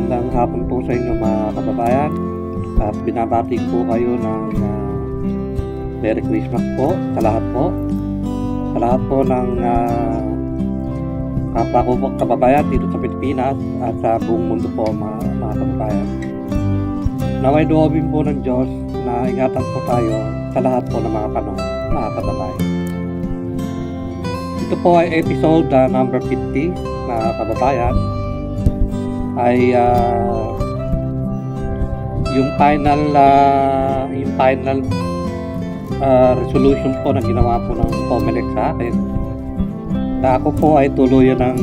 magandang hapon po sa inyo mga kababayan at binabati po kayo ng Merry Christmas po sa lahat po. Sa lahat po ng kapwa ko po kababayan dito sa Pilipinas at sa buong mundo po mga kababayan. Naway doobin po ng Diyos na ingatan po tayo sa lahat po ng mga panahon mga kababayan. Ito po ay episode number 50 mga kababayan. Ay yung final resolution po na ginawa po ng COMELEC sa akin na ako po ay tuluyan ng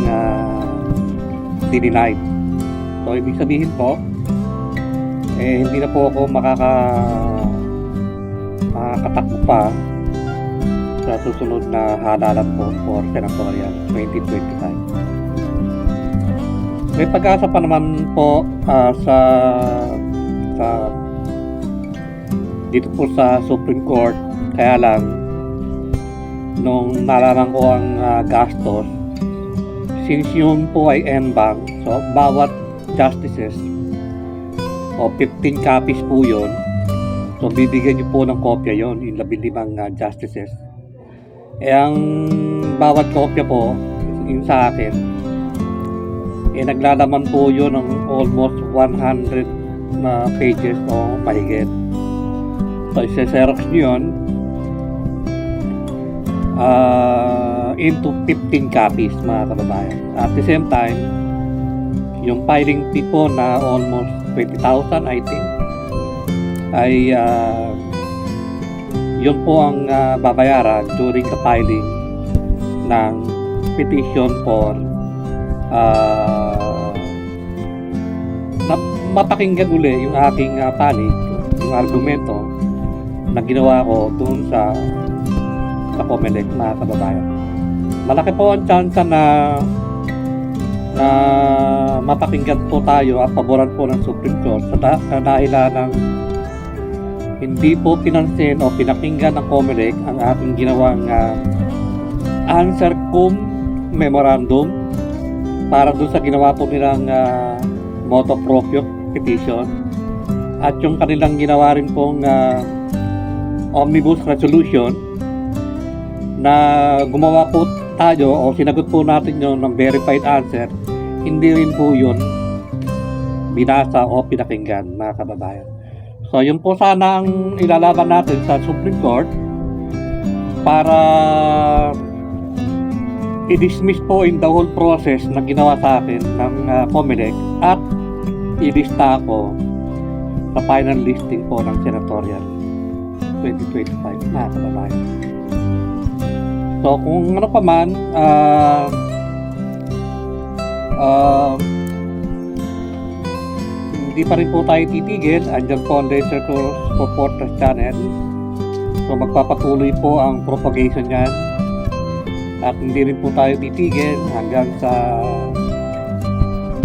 denied. So ibig sabihin po hindi na po ako makakatakbo pa sa susunod na halalan po for senatorial 2025. May pag-asa pa naman po sa dito po sa Supreme Court, kaya lang nung nalaman ko ang gastos, since yun po ay en banc, so bawat justices o 15 copies po yun, so bibigyan nyo po ng kopya yun, yung 15 justices. Ang bawat kopya po yung sa akin naglalaman po yun ng almost 100 na pages o mahigit. So isa-xerox nyo yun into 15 copies mga kababayan. At the same time, yung filing fee po na almost 20,000 I think ay yun po ang babayaran during the filing ng petition for mapakinggan uli yung aking panig, yung argumento na ginawa ko doon sa COMELEC mga kababayan. Malaki po ang chance na mapakinggan po tayo at paboran po ng Supreme Court sa dahilan ng hindi po pinansin o pinakinggan ng COMELEC ang ating ginawang answer cum memorandum para doon sa ginawa po nilang motu proprio petition at yung kanilang ginawa rin pong omnibus resolution na gumawa po tayo o sinagot po natin yun ng verified answer, hindi rin po yun binasa o pinakinggan mga kababayan. So yun po sana ang ilalaban natin sa Supreme Court para i-dismiss po in the whole process na ginawa sa akin ng COMELEC at ilista ko sa final listing po ng senatorial 2025 mga kababayan. So kung ano pa man hindi pa rin po tayo titigil, andyan po ang Laser Supporters Channel, so magpapatuloy po ang propagation yan at hindi rin po tayo titigil hanggang sa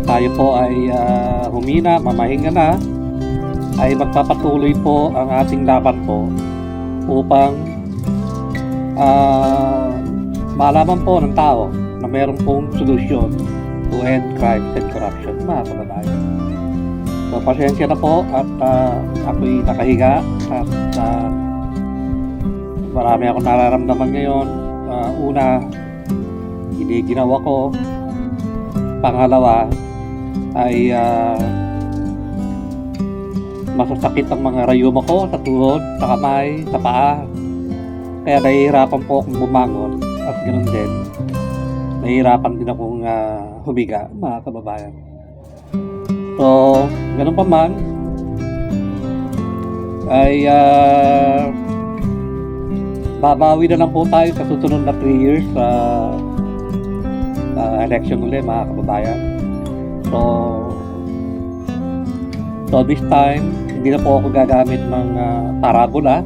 tayo po ay humina, mamahinga na, ay magpapatuloy po ang ating laban po upang malaman po ng tao na meron pong solusyon to end crimes and corruption mga kababayan. So pasensya na po at ako'y nakahiga at marami akong nararamdaman ngayon. Una, hindi ginawa ko. Pangalawa ay masasakit ang mga rayuma ko sa tuhod, sa kamay, sa paa. Kaya nahihirapan po akong bumangon at ganoon din nahihirapan din akong humiga mga kababayan. So ganoon pa man ay babawi na lang po tayo sa susunod na 3 years sa election ulit mga kababayan. So this time hindi na po ako gagamit ng parabola,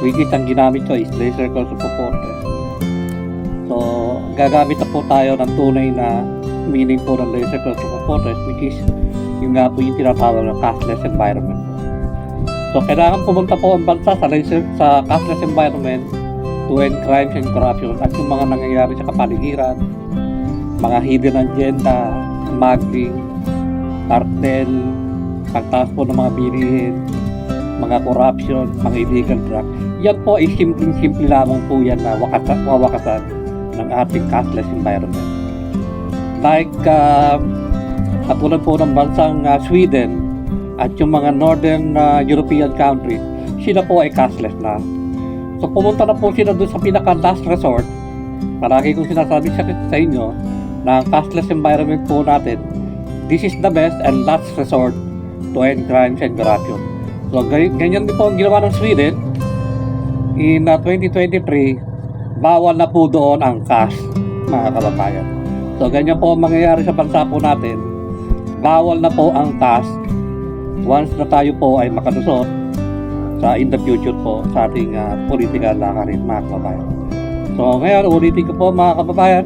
which is ang ginamit ko is laser supporters. So gagamit na po tayo ng tunay na meaning po ng laser supporters, which is yung nga po yung tinatawag na cashless environment. So kailangan pumunta po ang bansa sa cashless environment to end crimes and corruption at yung mga nangyayari sa kapaligiran, mga hidden agenda, mugging, cartel, pagtaas po ng mga bilihin, mga corruption, mga illegal drugs. Yan po ay simple lamang po yan na wawakasan ng ating cashless environment. Like, katulad po ng bansang Sweden at yung mga Northern European countries, sila po ay cashless na. So pumunta na po sila doon sa pinaka-last resort. Palagi kong sinasabi sa inyo na ang cashless environment po natin, this is the best and last resort to end crimes and corruption. So ganyan din po ang ginawa ng Sweden. In 2023, bawal na po doon ang cash, mga kababayan. So ganyan po ang mangyayari sa bansa po natin. Bawal na po ang cash once na tayo po ay makalusot sa in the future po sa ating political lakarin, mga kababayan. So ngayon, ulitin ko po mga kababayan,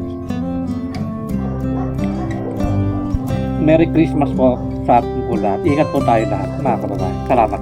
Merry Christmas po sa ating po lahat. Ingat po tayo lahat, mga kababayan. Salamat.